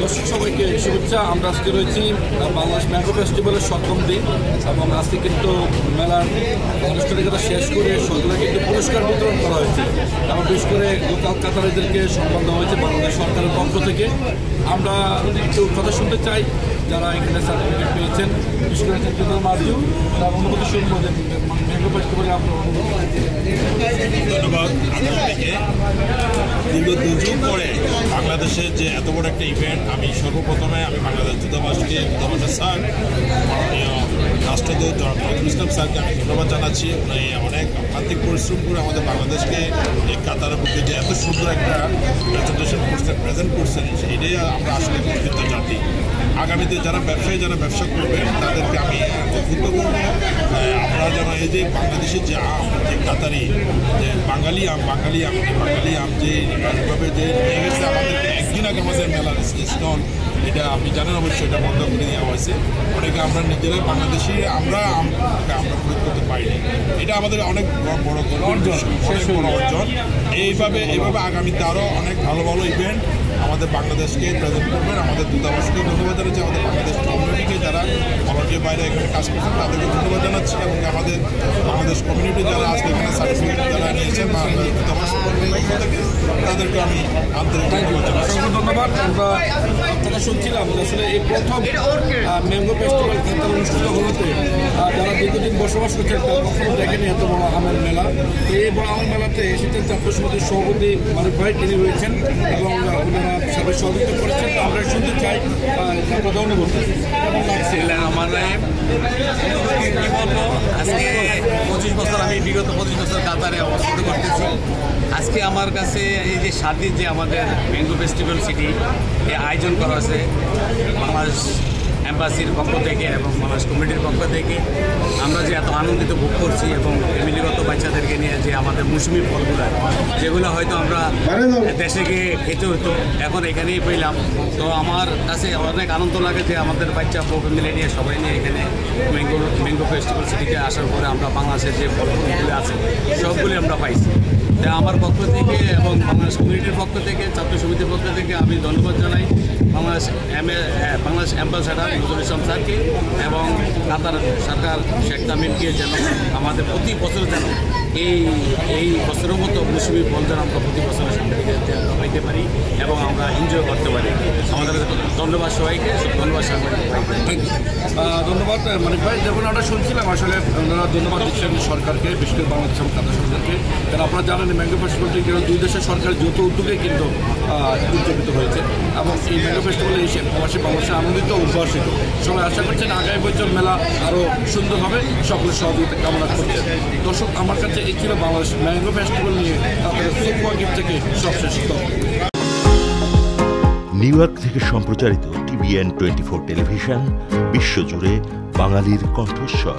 দর্শক সবাইকে শুভেচ্ছা। আমরা আজকে রয়েছি বাংলাদেশ ম্যাঙ্গো ফেস্টিভ্যালের 7ম দিন এবং আজকে কিন্তু মেলার আনুষ্ঠানিকতা শেষ করে সকলে কিন্তু পুরস্কার বিতরণ করা হয়েছে এবং বিশেষ করে লোকাল কাতারিদেরকে সম্মান দেওয়া হয়েছে বাংলাদেশ সরকারের পক্ষ থেকে। আমরা একটু কথা শুনতে চাই যারা এখানে সার্টিফিকেট পেয়েছেন, বিশেষ করে চিন্তার মাঝেও তার অনুমতি শুনবো যে ম্যাঙ্গো ফেস্টিভ্যালে আপনার অনুমতি। ধন্যবাদ আপনাদেরকে। দীর্ঘ 2 যুগ পরে বাংলাদেশের যে এত বড় একটা ইভেন্ট, আমি সর্বপ্রথমে বাংলাদেশ দূতাবাসকে স্যার, মাননীয় রাষ্ট্রদূত জনাব নজরুল ইসলাম স্যারকে আমি ধন্যবাদ জানাচ্ছি। উনি অনেক আর্থিক পরিশ্রম করে আমাদের বাংলাদেশকে এই কাতারের মধ্যে যে এত সুন্দর একটা প্রেজেন্ট করছেন, এটাই আমরা আসলে গর্বিত জাতি। আগামীতে যারা ব্যবসা করবেন তাদেরকে আমি উদ্বুদ্ধ করব, আমরা যেন এই যে বাংলাদেশের যে আম, যে কাতারি, যে বাঙালি আম যে এইভাবে যে নিয়ে গেছে আমাদেরকে। একদিন আগে আমাদের মেলার স্টল, এটা আপনি জানেন অবশ্যই, এটা বন্ধ করে দেওয়া হয়েছে। অনেকে আমরা নিজেরাই বাংলাদেশি আমরা প্রয়োগ করতে পারিনি। এটা আমাদের অনেক বড় অর্জন। এইভাবে আগামীতে আরও অনেক ভালো ইভেন্ট আমাদের বাংলাদেশকে প্রেজেন্ট করবেন। আমাদের দূতাবাসকে ধন্যবাদ জানাচ্ছি, আমাদের বাংলাদেশ কমিউনিটিকে যারা ভলান্টিয়ার বাইরে এখানে কাজ করছেন তাদেরকে ধন্যবাদ জানাচ্ছি, এবং আমাদের বাংলাদেশ কমিউনিটি যারা আজকে এখানে সার্টিফিকেট যারা নিয়েছেন দূতাবাস থেকে তাদেরকে আমি আন্তরিক ধন্যবাদ জানাচ্ছি। ধন্যবাদ। আমরা আপনারা শুনছিলাম আসলে এই প্রথম ম্যাঙ্গো ফেস্টিভ্যাল কাতার অনুষ্ঠিত হতে যারা দীর্ঘদিন বসবাস করছেন তারা কখনো দেখেনি এত বড় আমের মেলা। তো এই বড় আমের মেলাতে এসেছেন ছাত্র সমিতির সভাপতি মালিক ভাই, তিনি রয়েছেন এবং ওনারা সবাই সহযোগিতা করেছেন। তো আমরা শুনতে চাই কথা অনুভূতি কেমন লাগছে। কি বলবো, আজকে 25 বছর আমি বিগত 25 বছর কাতারে অবস্থিত করতেছি। আজকে আমার কাছে এই যে 7 দিন যে আমাদের ম্যাঙ্গো ফেস্টিভ্যাল সিটি আয়োজন করা হয়েছে বাংলাদেশ এম্বাসির পক্ষ থেকে এবং বাংলাদেশ কমিটির পক্ষ থেকে, আমরা যে এত আনন্দিত ভোগ করছি এবং ফ্যামিলিগত বাচ্চাদেরকে নিয়ে যে আমাদের মৌসুমি ফলগুলো যেগুলো হয়তো আমরা দেশে গিয়ে খেতে হতো, এখন এখানেই পেলাম। তো আমার কাছে অনেক আনন্দ লাগে যে আমাদের বাচ্চা ফ্যামিলি নিয়ে সবাই নিয়ে এখানে ম্যাঙ্গো ফেস্টিভ্যাল সিটিতে আসার পরে আমরা বাংলাদেশের যে ফলগুলো আছে সবগুলি আমরা পাইছি। তাই আমার পক্ষ থেকে এবং বাংলাদেশ কমিউনিটির পক্ষ থেকে, ছাত্র সমিতির পক্ষ থেকে আমি ধন্যবাদ জানাই বাংলাদেশ অ্যাম্বাসেডার নজরুল ইসলাম স্যারকে এবং কাতার সরকার শেখ তামিমকে, যেন আমাদের প্রতি বছর যেন এই বছরের মতো মৌসুমি ফল যেন আমরা প্রতি বছরের সামনে পাইতে পারি এবং আমরা এনজয় করতে পারি। আমাদের ধন্যবাদ সবাইকে, ধন্যবাদ ধন্যবাদ মানিক ভাই। যেমন আমরা শুনছিলাম আসলে ওনারা ধন্যবাদ দিচ্ছেন সরকারকে, বিশেষ করে বাংলাদেশ এবং কাতার সরকারকে। কারণ আপনারা জানেন ম্যাঙ্গো ফেস্টিভ্যালটি দুই দেশের সরকারের যৌথ উদ্যোগে কিন্তু উদযাপিত হয়েছে এবং এই ম্যাঙ্গো ফেস্টিভ্যালে এসে প্রবাসী বাংলাদেশে আনন্দিত উদ্ভাসিত। সবাই আশা করছেন আগামী বছর মেলা আরও সুন্দর হবে, সকলের সহযোগিতা কামনা করছেন। দর্শক, আমার কাছে এই ছিল বাংলাদেশ ম্যাঙ্গো ফেস্টিভ্যাল নিয়ে তাদের সুপার গিফট থেকে সবশেষ তথ্য। নিউ ইয়র্ক থেকে সম্প্রচারিত TVN 24 টেলিভিশন, বিশ্বজুড়ে বাঙালির কণ্ঠস্বর।